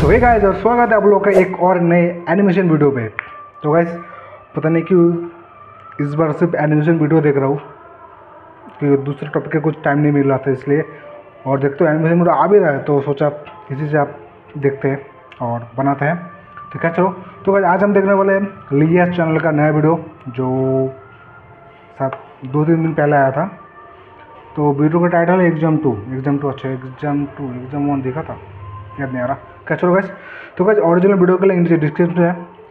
तो hey guys, और स्वागत है आप लोगों का एक और नए एनिमेशन वीडियो पे। तो गाइस, पता नहीं क्यों इस बार सिर्फ एनिमेशन वीडियो देख रहा हूँ, क्योंकि दूसरे टॉपिक का कुछ टाइम नहीं मिल रहा था इसलिए। और देखते हो एनिमेशन वीडियो आ भी रहा है तो सोचा इसी से आप देखते हैं और बनाते हैं। तो क्या चलो, तो गाइस आज हम देखने वाले हैं लिया चैनल का नया वीडियो जो साथ 2-3 दिन पहले आया था। तो वीडियो का टाइटल है एग्जाम 2। अच्छा एग्जाम 1 देखा था, याद नहीं आ रहा। क्या चलो गाइस, तो गाइस ओरिजिनल वीडियो के लिंक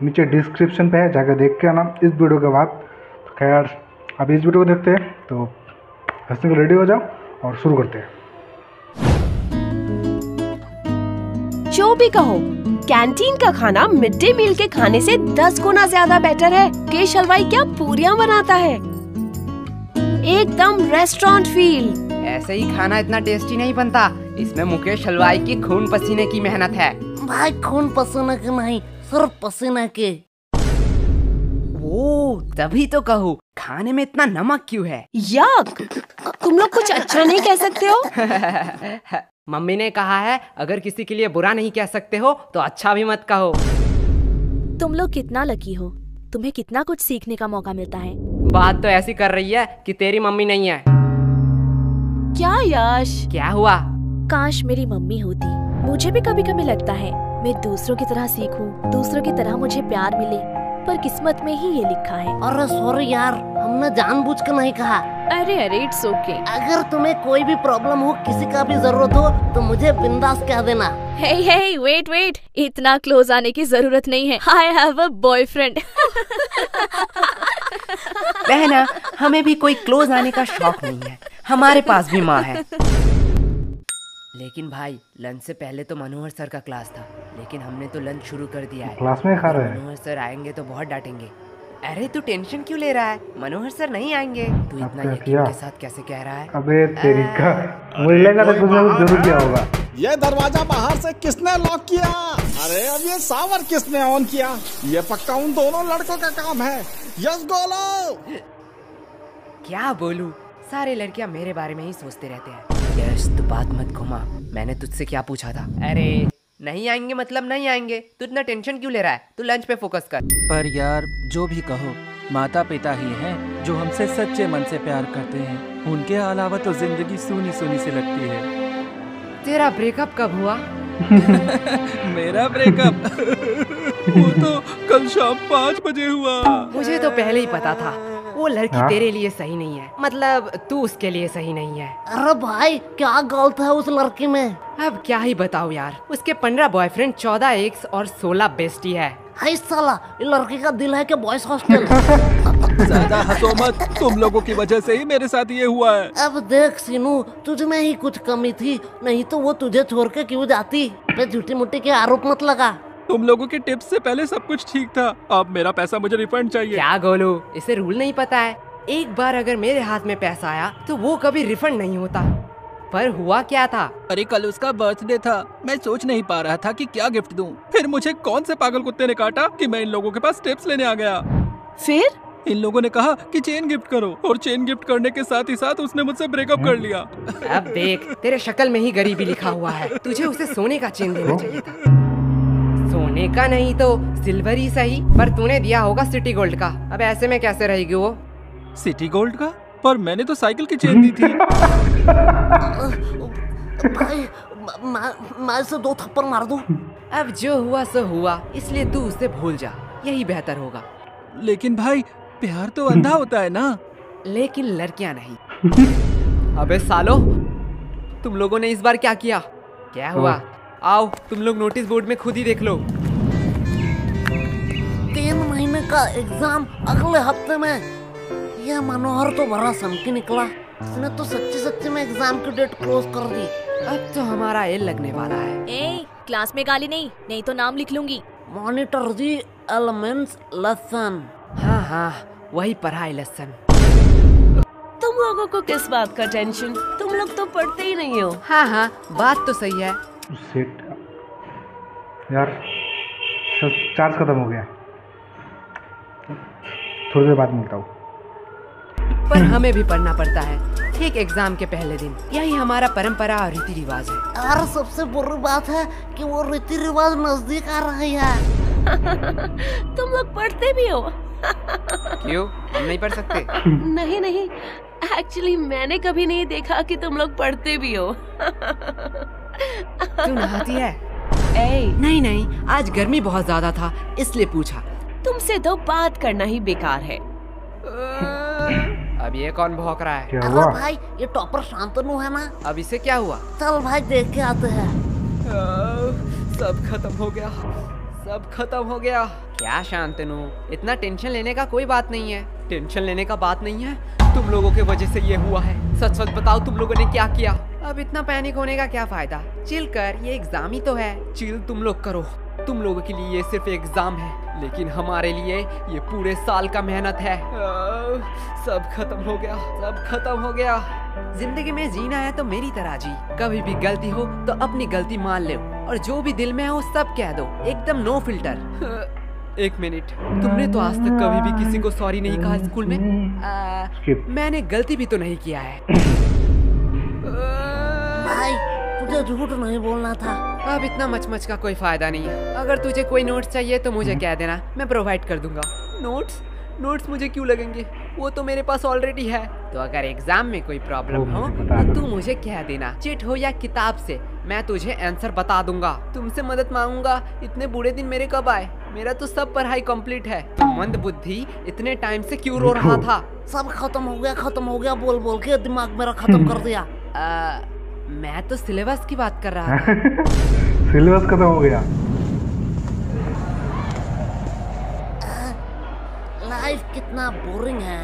नीचे डिस्क्रिप्शन पे है, जाकर देख के आना इस वीडियो के बाद। तो खैर अब इस वीडियो को देखते हैं, तो हंसने को रेडी हो जाओ और शुरू करते हैं। जो भी कहो, कैंटीन का खाना मिड डे मील के खाने से 10 गुना ज्यादा बेटर है। मुकेश हलवाई क्या पूरियां बनाता है, एकदम रेस्टोरेंट फील। ऐसे ही खाना इतना टेस्टी नहीं बनता, इसमें मुकेश हलवाई की खून पसीने की मेहनत है। भाई खून पसीने के नहीं, सिर्फ पसीने के। ओ तभी तो कहूँ, खाने में इतना नमक क्यों है? यक, तुम लोग कुछ अच्छा नहीं कह सकते हो? मम्मी ने कहा है अगर किसी के लिए बुरा नहीं कह सकते हो तो अच्छा भी मत कहो। तुम लोग कितना लकी हो, तुम्हें कितना कुछ सीखने का मौका मिलता है। बात तो ऐसी कर रही है कि तेरी मम्मी नहीं है। क्या यश, क्या हुआ? काश मेरी मम्मी होती। मुझे भी कभी कभी लगता है मैं दूसरों की तरह सीखूं, दूसरों की तरह मुझे प्यार मिले, पर किस्मत में ही ये लिखा है। अरे सॉरी यार, हमने जानबूझ कर नहीं कहा। अरे इट्स ओके। अगर तुम्हें कोई भी प्रॉब्लम हो, किसी का भी जरूरत हो, तो मुझे बिंदास कह देना। हे वेट, इतना क्लोज आने की जरूरत नहीं है। I have a boyfriend. बहना, हमें भी कोई क्लोज आने का शौक नहीं है, हमारे पास भी माँ है। लेकिन भाई लंच से पहले तो मनोहर सर का क्लास था, लेकिन हमने तो लंच शुरू कर दिया है। क्लास में खा रहे हैं। मनोहर सर आएंगे तो बहुत डांटेंगे। अरे तू टेंशन क्यों ले रहा है, मनोहर सर नहीं आएंगे। तू इतना यकीन के साथ कैसे कह रहा है? अबे तेरी का मुझे लगा था कुछ ना कुछ जरूर किया होगा। ये दरवाजा बाहर से किसने लॉक किया? अरे अब ये सावर किसने ऑन किया? ये पक्का उन दोनों लड़कों का काम है। यस बोलो। क्या बोलूं, सारे लड़कियां मेरे बारे में ही सोचते रहते हैं। यश तू बात मत घुमा, मैंने तुझसे क्या पूछा था? अरे नहीं आएंगे मतलब नहीं आएंगे, तू इतना टेंशन क्यों ले रहा है? तू लंच पे फोकस कर। पर यार जो भी कहो, माता पिता ही हैं जो हमसे सच्चे मन से प्यार करते हैं। उनके अलावा तो जिंदगी सूनी सूनी सी लगती है। तेरा ब्रेकअप कब हुआ? मेरा ब्रेकअप वो तो कल शाम 5 बजे हुआ। मुझे तो पहले ही पता था वो लड़की तेरे लिए सही नहीं है, मतलब तू उसके लिए सही नहीं है। अरे भाई क्या गलत है उस लड़की में? अब क्या ही बताऊं यार, उसके 15 बॉयफ्रेंड, 14 एक्स और 16 बेस्टी है। हाय साला, ये लड़की का दिल है कि बॉयज हॉस्टल। ज्यादा हंसो मत, तुम लोगों की वजह से ही मेरे साथ ये हुआ है। अब देख सीनू, तुझ में ही कुछ कमी थी, नहीं तो वो तुझे छोड़ के क्यों जाती? पे झूठी मुट्ठी के आरोप मत लगा। तुम लोगों के टिप्स से पहले सब कुछ ठीक था, अब मेरा पैसा मुझे रिफंड चाहिए। क्या गोलू, इसे रूल नहीं पता है? एक बार अगर मेरे हाथ में पैसा आया तो वो कभी रिफंड नहीं होता। पर हुआ क्या था? अरे कल उसका बर्थडे था, मैं सोच नहीं पा रहा था कि क्या गिफ्ट दूं। फिर मुझे कौन से पागल कुत्ते ने काटा कि मैं इन लोगों के पास टिप्स लेने आ गया। फिर इन लोगों ने कहा कि चेन गिफ्ट करो, और चेन गिफ्ट करने के साथ ही साथ उसने मुझसे ब्रेकअप कर लिया। अब देख, तेरे शक्ल में ही गरीबी लिखा हुआ है, तुझे उसे सोने का चेन देना चाहिए था। सोने का नहीं तो सिल्वर ही सही, पर तूने दिया होगा सिटी गोल्ड का। अब ऐसे में कैसे रहेगी वो? सिटी गोल्ड का? पर मैंने तो साइकिल की चेन दी थी। भाई मैं इसे 2 थप्पड़ मार दूं। अब जो हुआ सो हुआ, इसलिए तू उसे भूल जा, यही बेहतर होगा। लेकिन भाई प्यार तो अंधा होता है ना। लेकिन लड़कियां नहीं। अबे सालो, तुम लोगों ने इस बार क्या किया? क्या हुआ? आओ तुम लोग नोटिस बोर्ड में खुद ही देख लो। 3 महीने का एग्जाम अगले हफ्ते में। यह मनोहर तो बड़ा सनकी निकला, इसने तो सच्ची में एग्जाम की डेट क्लोज कर दी। अब तो हमारा एल लगने वाला है। ए, क्लास में गाली नहीं तो नाम लिख लूंगी। Monitor the elements lesson. हाँ वही पढ़ाई लेसन। तुम लोगों को किस बात का टेंशन, तुम लोग तो पढ़ते ही नहीं हो। हाँ बात तो सही है। सेट यार, चार्ज खत्म हो गया, थोड़ी देर बाद मिलता हूँ। पर हमें भी पढ़ना पड़ता है, ठीक एग्जाम के पहले दिन। यही हमारा परंपरा और रीति रिवाज है। और सबसे बुरी बात है कि वो रीति रिवाज नजदीक आ रही है। तुम लोग पढ़ते भी हो? क्यों, हम नहीं पढ़ सकते? नहीं नहीं, एक्चुअली मैंने कभी नहीं देखा कि तुम लोग पढ़ते भी हो। तू नहाती है? नहीं नहीं, आज गर्मी बहुत ज्यादा था इसलिए पूछा। तुमसे तो बात करना ही बेकार है। अब ये कौन भौंक रहा है? क्या अरे हुआ? भाई ये टॉपर शांतनु है ना? अब इसे क्या हुआ? चल भाई देख के आते हैं। सब खत्म हो गया, सब खत्म हो गया। क्या शांतनु, इतना टेंशन लेने का कोई बात नहीं है। टेंशन लेने का बात नहीं है, तुम लोगों के वजह से ये हुआ है। सच सच बताओ तुम लोगों ने क्या किया? अब इतना पैनिक होने का क्या फायदा? चिल कर, ये एग्जाम ही तो है। चिल तुम लोग करो। तुम लोगों के लिए ये सिर्फ एग्जाम है, लेकिन हमारे लिए ये पूरे साल का मेहनत है। सब खत्म हो गया, सब खत्म हो गया। जिंदगी में जीना है तो मेरी तरह जी। कभी भी गलती हो तो अपनी गलती मान लो और जो भी दिल में है वो सब कह दो, एकदम नो फिल्टर। एक मिनट, तुमने तो आज तक कभी भी किसी को सॉरी नहीं कहा स्कूल में? मैंने गलती भी तो नहीं किया है। भाई तुझे झूठ नहीं बोलना था। अब इतना मचमच का कोई फायदा नहीं है। अगर तुझे कोई नोट्स चाहिए तो मुझे कह देना, मैं प्रोवाइड कर दूंगा। नोट्स मुझे क्यों लगेंगे? वो तो मेरे पास ऑलरेडी है। तो अगर एग्जाम में कोई प्रॉब्लम हो तो तू मुझे कह देना, चिट हो या किताब से, मैं तुझे आंसर बता दूंगा। तुमसे मदद मांगूंगा। इतने बुरे दिन मेरे कब आए? मेरा तो सब पढ़ाई कंप्लीट है। तो मंद बुद्धि इतने टाइम से क्यों रो रहा था? सब खत्म हो गया बोल बोल के दिमाग मेरा खत्म कर दिया। मैं तो सिलेबस की बात कर रहा था। सिलेबस खत्म हो गया। लाइफ कितना बोरिंग है।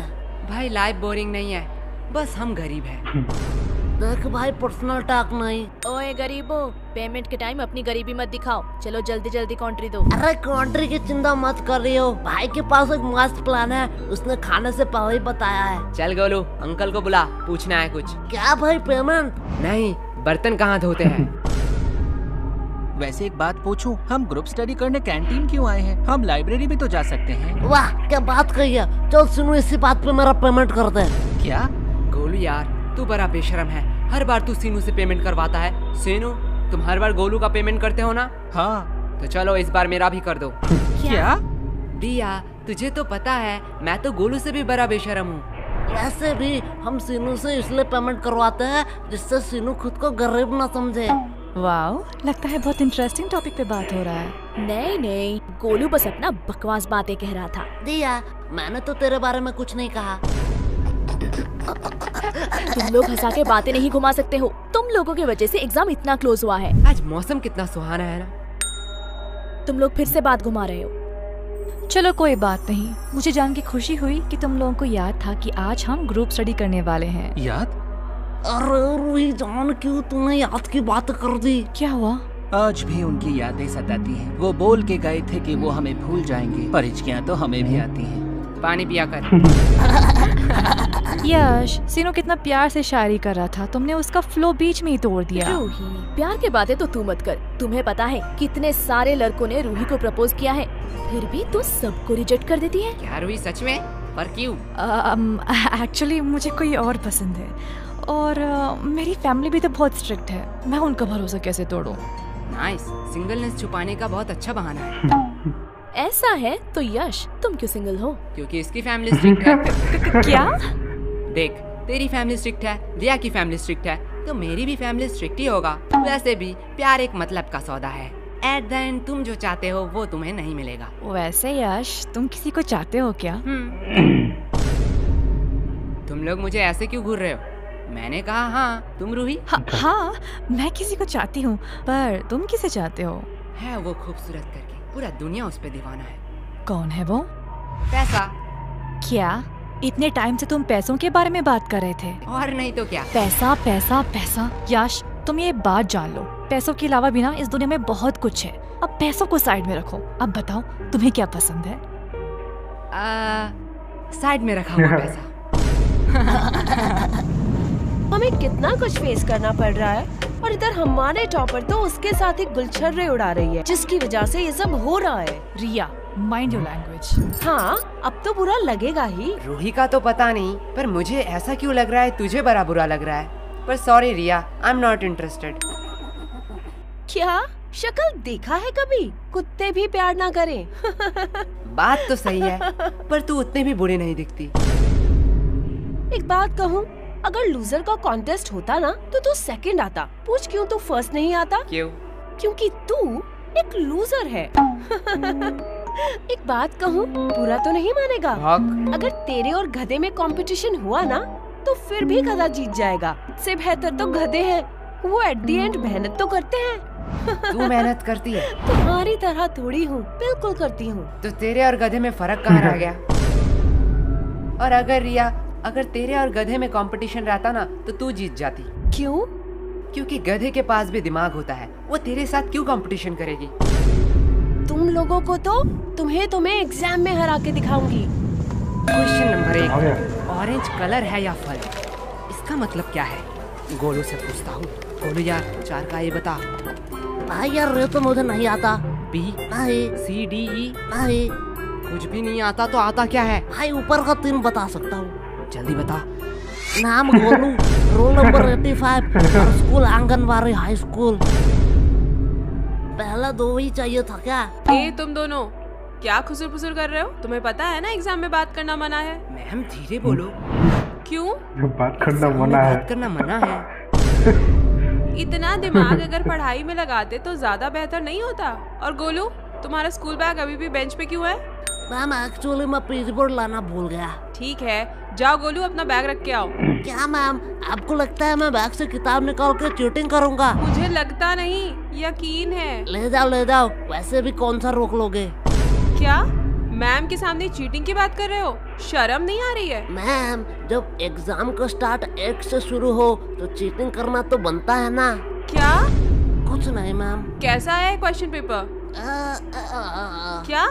भाई लाइफ बोरिंग नहीं है, बस हम गरीब हैं। देख भाई पर्सनल टॉक नहीं। ओए गरीबो, पेमेंट के टाइम अपनी गरीबी मत दिखाओ। चलो जल्दी जल्दी कंट्री दो। अरे कंट्री की चिंता मत कर रही हो। भाई के पास एक मस्त प्लान है, उसने खाने से पहले ही बताया है। चल गोलू, अंकल को बुला, पूछना है कुछ। क्या भाई पेमेंट? नहीं, बर्तन कहाँ धोते हैं? वैसे एक बात पूछूं, हम ग्रुप स्टडी करने कैंटीन क्यों आए हैं? हम लाइब्रेरी भी तो जा सकते हैं। वाह क्या बात कही है। चल सुनो, इसी बात पे मेरा पेमेंट कर दे। क्या? गोलू यार, तू बड़ा बेशरम है। हर बार तू सीनू से पेमेंट करवाता है। सीनू, तुम हर बार गोलू का पेमेंट करते हो ना? हाँ। तो चलो इस बार मेरा भी कर दो। क्या? दिया, तुझे तो पता है मैं तो गोलू से भी बड़ा बेशरम हूँ। वैसे भी हम सीनू से इसलिए पेमेंट करवाते हैं जिससे सीनू खुद को गरीब ना समझे। वाओ, लगता है बहुत इंटरेस्टिंग टॉपिक पे बात हो रहा है। नहीं, गोलू बस अपना बकवास बातें कह रहा था। दिया, मैंने तो तेरे बारे में कुछ नहीं कहा। तुम लोग हंसा के बातें नहीं घुमा सकते हो। तुम लोगों की वजह से एग्जाम इतना क्लोज हुआ है। आज मौसम कितना सुहाना है ना। तुम लोग फिर से बात घुमा रहे हो। चलो कोई बात नहीं, मुझे जान के खुशी हुई कि तुम लोगों को याद था कि आज हम ग्रुप स्टडी करने वाले हैं। याद? अरे रूही जान, क्यों तूने याद की बात कर दी? क्या हुआ? आज भी उनकी यादें सताती हैं। वो बोल के गए थे कि वो हमें भूल जाएंगे, पर हिचकियां तो हमें भी आती हैं। पानी पिया कर। यश, सीनू कितना प्यार से शायरी कर रहा था, तुमने उसका फ्लो बीच में ही तोड़ दिया। रूही, प्यार की बातें तो तू मत कर। तुम्हें पता है कितने सारे लड़कों ने रूही को प्रपोज किया है, फिर भी तू सबको रिजेक्ट कर देती है। क्या रूही, सच में? पर क्यों? एक्चुअली मुझे कोई और पसंद है और मेरी फैमिली भी तो बहुत स्ट्रिक्ट है। मैं उनका भरोसा कैसे तोड़ूं? नाइस, सिंगलनेस छुपाने का बहुत अच्छा बहाना है। ऐसा है तो यश, तुम क्यों सिंगल हो? क्योंकि इसकी फैमिली स्ट्रिक्ट है। क्या? देख, तेरी फैमिली स्ट्रिक्ट है, दिया की फैमिली स्ट्रिक्ट है, तो मेरी भी फैमिली स्ट्रिक्ट ही होगा। वैसे भी प्यार एक मतलब का सौदा है। एट द एंड तुम जो चाहते हो वो तुम्हें नहीं मिलेगा। वैसे यश, तुम किसी को चाहते हो क्या? तुम लोग मुझे ऐसे क्यों घूर रहे हो? मैंने कहा हाँ। तुम रूही? हाँ, मैं किसी को चाहती हूँ, पर तुम किसे चाहते हो? है वो खूबसूरत करके, पूरा दुनिया उस पे दीवाना है। कौन है वो? पैसा। क्या? इतने टाइम से तुम पैसों के बारे में बात कर रहे थे। और नहीं तो क्या। पैसा पैसा पैसा। यश, तुम ये बात जान लो, पैसों के अलावा भी ना इस दुनिया में बहुत कुछ है। अब पैसों को साइड में रखो। अब बताओ तुम्हें क्या पसंद है? साइड में रखा हुआ पैसा। हमें कितना कुछ फेस करना पड़ रहा है और इधर हमारे टॉपर तो उसके साथ ही गुलछर्रे उड़ा रही है, जिसकी वजह से ये सब हो रहा है। रिया, माइंड योर लैंग्वेज। हाँ, अब तो बुरा लगेगा ही। रूही का तो पता नहीं, पर मुझे ऐसा क्यों लग रहा है तुझे बड़ा बुरा लग रहा है। पर sorry Riya, I am not interested. क्या शक्ल देखा है कभी? कुत्ते भी प्यार ना करें। बात तो सही है, पर तू उतने भी बुरे नहीं दिखती। एक बात कहूँ, अगर लूजर का कॉन्टेस्ट होता ना तो तू सेकंड आता। पूछ क्यों तू फर्स्ट नहीं आता? क्यों? क्योंकि तू एक लूजर है। एक बात कहूँ, बुरा तो नहीं मानेगा? अगर तेरे और गधे में कंपटीशन हुआ ना तो फिर भी गधा जीत जाएगा। इससे बेहतर तो गधे हैं, वो एट द एंड मेहनत तो करते हैं। तू मेहनत करती है? तुम्हारी तरह थोड़ी हूँ, बिल्कुल करती हूँ। तो तेरे और गधे में फर्क कहाँ रह गया? और अगर रिया, अगर तेरे और गधे में कंपटीशन रहता ना तो तू जीत जाती। क्यों? क्योंकि गधे के पास भी दिमाग होता है, वो तेरे साथ क्यों कंपटीशन करेगी? तुम लोगों को तो तुम्हें एग्जाम में हरा के दिखाऊंगी। क्वेश्चन नंबर 1, ऑरेंज कलर है या फल? इसका मतलब क्या है? गोलू से पूछता हूँ। गोलू यार, 4 का ये बता। भाई यार ये तो मुझे नहीं आता। बी नहीं। C D E? नहीं। कुछ भी नहीं आता तो आता क्या है? भाई ऊपर का 3 बता सकता हूँ। जल्दी बता। नाम गोलू, रोल नंबर 85 और स्कूल आंगनबाड़ी हाई स्कूल। पहला 2 ही चाहिए था क्या? तुम दोनों क्या खुसुर फुसुर कर रहे हो? तुम्हें पता है ना एग्जाम में बात करना मना है। मैम धीरे बोलो। क्यों? बात करना मना है। बात करना मना है। इतना दिमाग अगर पढ़ाई में लगाते तो ज्यादा बेहतर नहीं होता। और गोलू, तुम्हारा स्कूल बैग अभी भी बेंच पे क्यों है? मैम एक्चुअली मैं पेज बोर्ड लाना भूल गया। ठीक है, जाओ गोलू अपना बैग रख के आओ। क्या मैम, आपको लगता है मैं बैग से किताब निकाल के चीटिंग करूंगा? मुझे लगता नहीं, यकीन है। ले जाओ, वैसे भी कौन सा रोक लोगे? क्या मैम के सामने चीटिंग की बात कर रहे हो? शर्म नहीं आ रही है? मैम जब एग्जाम का स्टार्ट 1 से शुरू हो तो चीटिंग करना तो बनता है ना। क्या? कुछ नहीं मैम। कैसा है क्वेश्चन पेपर? क्या?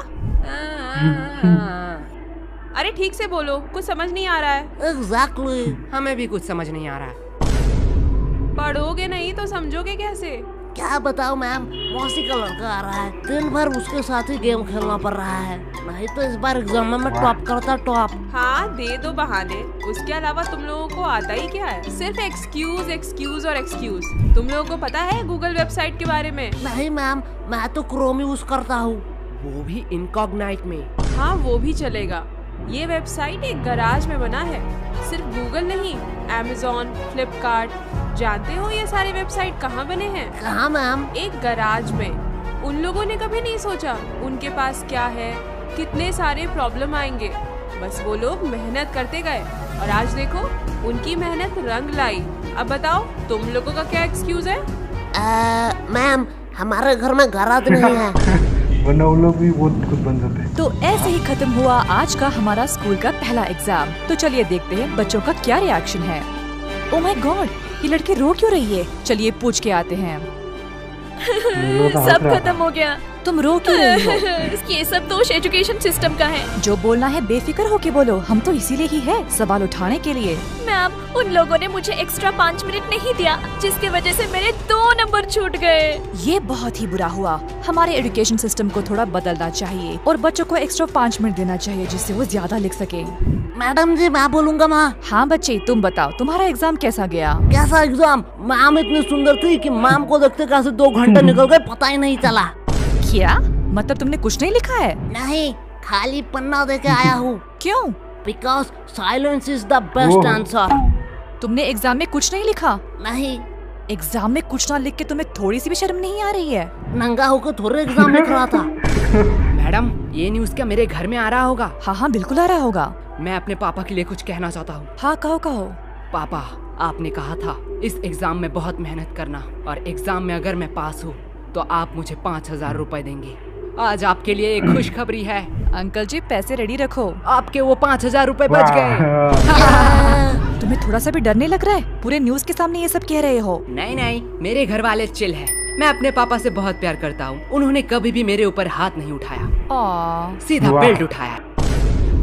अरे ठीक से बोलो, कुछ समझ नहीं आ रहा है। एग्जैक्टली। हमें भी कुछ समझ नहीं आ रहा है। पढ़ोगे नहीं तो समझोगे कैसे? क्या बताओ मैम, मौसी का लड़का आ रहा है, दिन भर उसके साथ ही गेम खेलना पड़ रहा है। नहीं तो इस बार एग्जाम में मैं टॉप करता टॉप। हाँ दे दो बहाने, उसके अलावा तुम लोगों को आता ही क्या है? सिर्फ एक्सक्यूज एक्सक्यूज और एक्सक्यूज। तुम लोगों को पता है गूगल वेबसाइट के बारे में? नहीं मैम, मैं तो क्रोम यूज करता हूँ। वो भी इनकॉग्नाइट में। हाँ वो भी चलेगा। ये वेबसाइट एक गराज में बना है। सिर्फ गूगल नहीं, Amazon, फ्लिपकार्ट, जानते हो ये सारे वेबसाइट कहाँ बने हैं? कहाँ मैम? एक गराज में। उन लोगों ने कभी नहीं सोचा उनके पास क्या है, कितने सारे प्रॉब्लम आएंगे। बस वो लोग मेहनत करते गए और आज देखो उनकी मेहनत रंग लाई। अब बताओ तुम लोगों का क्या एक्सक्यूज है? मैम हमारे घर में गराज नहीं है। वरना वो लोग भी बहुत खुद बन जाते हैं। तो ऐसे ही खत्म हुआ आज का हमारा स्कूल का पहला एग्जाम। तो चलिए देखते हैं बच्चों का क्या रिएक्शन है। ओह माय गॉड, ये लड़की रो क्यों रही है? चलिए पूछ के आते हैं। सब खत्म हो गया। तुम रो क्यों रही हो? ये सब दोष एजुकेशन सिस्टम का है। जो बोलना है बेफिक्र होके बोलो, हम तो इसीलिए ही है, सवाल उठाने के लिए। मैम उन लोगों ने मुझे एक्स्ट्रा 5 मिनट नहीं दिया, जिसकी वजह से मेरे 2 नंबर छूट गए। ये बहुत ही बुरा हुआ। हमारे एजुकेशन सिस्टम को थोड़ा बदलना चाहिए और बच्चों को एक्स्ट्रा 5 मिनट देना चाहिए जिससे वो ज्यादा लिख सके। मैडम जी मैं बोलूँगा माँ। हाँ बच्चे तुम बताओ, तुम्हारा एग्जाम कैसा गया? कैसा एग्जाम? मैम इतनी सुंदर थी कि मैम को देखते कैसे 2 घंटे निकल गए पता ही नहीं चला। क्या मतलब तुमने कुछ नहीं लिखा है? नहीं, खाली पन्ना दे के आया हूँ। क्यों? Because silence is the best answer. तुमने एग्जाम में कुछ नहीं लिखा? नहीं। एग्जाम में कुछ ना लिख के तुम्हें थोड़ी सी भी शर्म नहीं आ रही है? नंगा होकर थोड़े एग्जाम लिख रहा था। मैडम ये न्यूज़ क्या मेरे घर में आ रहा होगा? हाँ हाँ बिल्कुल आ रहा होगा। मैं अपने पापा के लिए कुछ कहना चाहता हूँ। हाँ कहो कहो। पापा आपने कहा था इस एग्जाम में बहुत मेहनत करना और एग्जाम में अगर मैं पास हूँ तो आप मुझे 5000 रुपए देंगे। आज आपके लिए एक खुशखबरी है। अंकल जी पैसे रेडी रखो, आपके वो 5000 रुपए बच गए। तुम्हें थोड़ा सा भी डर नहीं लग रहा है? पूरे न्यूज़ के सामने ये सब कह रहे हो। नहीं नहीं, मेरे घर वाले चिल है। मैं अपने पापा से बहुत प्यार करता हूँ। उन्होंने कभी भी मेरे ऊपर हाथ नहीं उठाया, सीधा बेल्ट उठाया।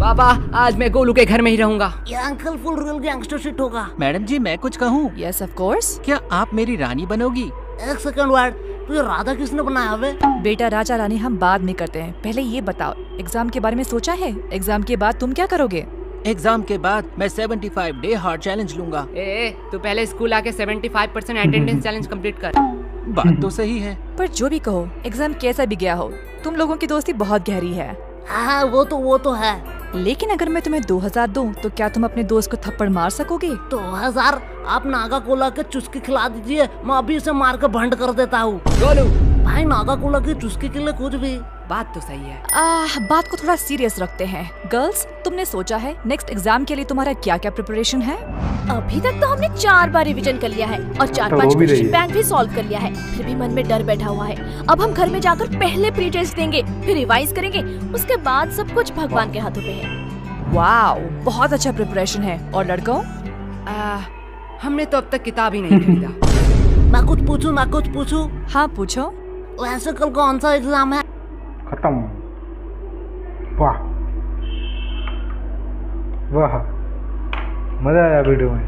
पापा आज मैं गोलू के घर में ही रहूंगा। ये uncle full real gangster shit होगा। मैडम जी मैं कुछ कहूँ? Yes of course. क्या आप मेरी रानी बनोगी? 1 सेकंड वर्ड, तुझे राधा किसने बनाया वे? बेटा राजा रानी हम बाद में करते हैं, पहले ये बताओ एग्जाम के बारे में सोचा है? एग्जाम के बाद तुम क्या करोगे? एग्जाम के बाद मैं 75 डे हार्ड चैलेंज लूंगा। तू पहले स्कूल आके 75% अटेंडेंस चैलेंज कंप्लीट कर। बात तो सही है, पर जो भी कहो एग्जाम कैसा भी गया हो, तुम लोगों की दोस्ती बहुत गहरी है। हाँ वो तो है। लेकिन अगर मैं तुम्हें 2000 दूं तो क्या तुम अपने दोस्त को थप्पड़ मार सकोगे? 2000? आप नागा कोला के चुस्की खिला दीजिए, मैं अभी इसे मार के भंड कर देता हूँ। भाई नागा कोला की चुस्की के लिए कुछ भी। बात तो सही है। बात को थोड़ा सीरियस रखते हैं। गर्ल्स, तुमने सोचा है नेक्स्ट एग्जाम के लिए तुम्हारा क्या क्या प्रिपरेशन है? अभी तक तो हमने 4 बार रिवीजन कर लिया है और 4-5 क्वेश्चन बैंक भी सॉल्व कर लिया है, फिर भी मन में डर बैठा हुआ है। अब हम घर में जाकर पहले प्री टेस्ट देंगे, फिर रिवाइज करेंगे, उसके बाद सब कुछ भगवान के हाथों पे है। वाओ, बहुत अच्छा प्रिपरेशन है। और लड़कों? हमने तो अब तक किताब ही नहीं खरीदा। मैं कुछ पूछूं? हाँ पूछो। वैसे कल कौन सा एग्जाम है? खत्म। वाह वाह, मजा आया वीडियो में।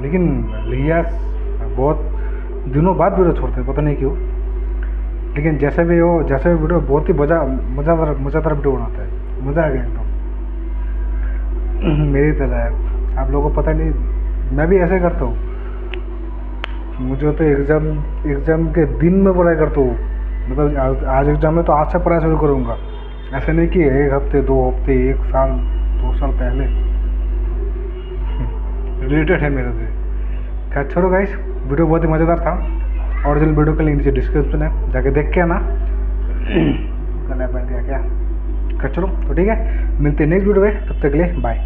लेकिन लिया बहुत दिनों बाद वीडियो छोड़ते हैं, पता नहीं क्यों। लेकिन जैसे भी वीडियो बहुत ही मज़ेदार वीडियो बनाता है, मज़ा आ गया एकदम। मेरी तरह है, आप लोगों को पता नहीं, मैं भी ऐसे करता हूँ। मुझे तो एग्ज़ाम के दिन में पढ़ाई करता हूँ, मतलब आज एग्ज़ाम है तो आज से पढ़ाई शुरू करूँगा। ऐसे नहीं कि 1 हफ्ते 2 हफ्ते 1 साल 2 साल पहले। रिलेटेड है मेरे से। खैर छोड़ो गाइस, वीडियो बहुत ही मज़ेदार था। ओरिजिनल वीडियो का लिंक नीचे डिस्क्रिप्शन है, जाके देख के आना। गला बैठ गया क्या? खैर चलो तो ठीक है, मिलते हैं नेक्स्ट वीडियो में, तब तक के लिए बाय।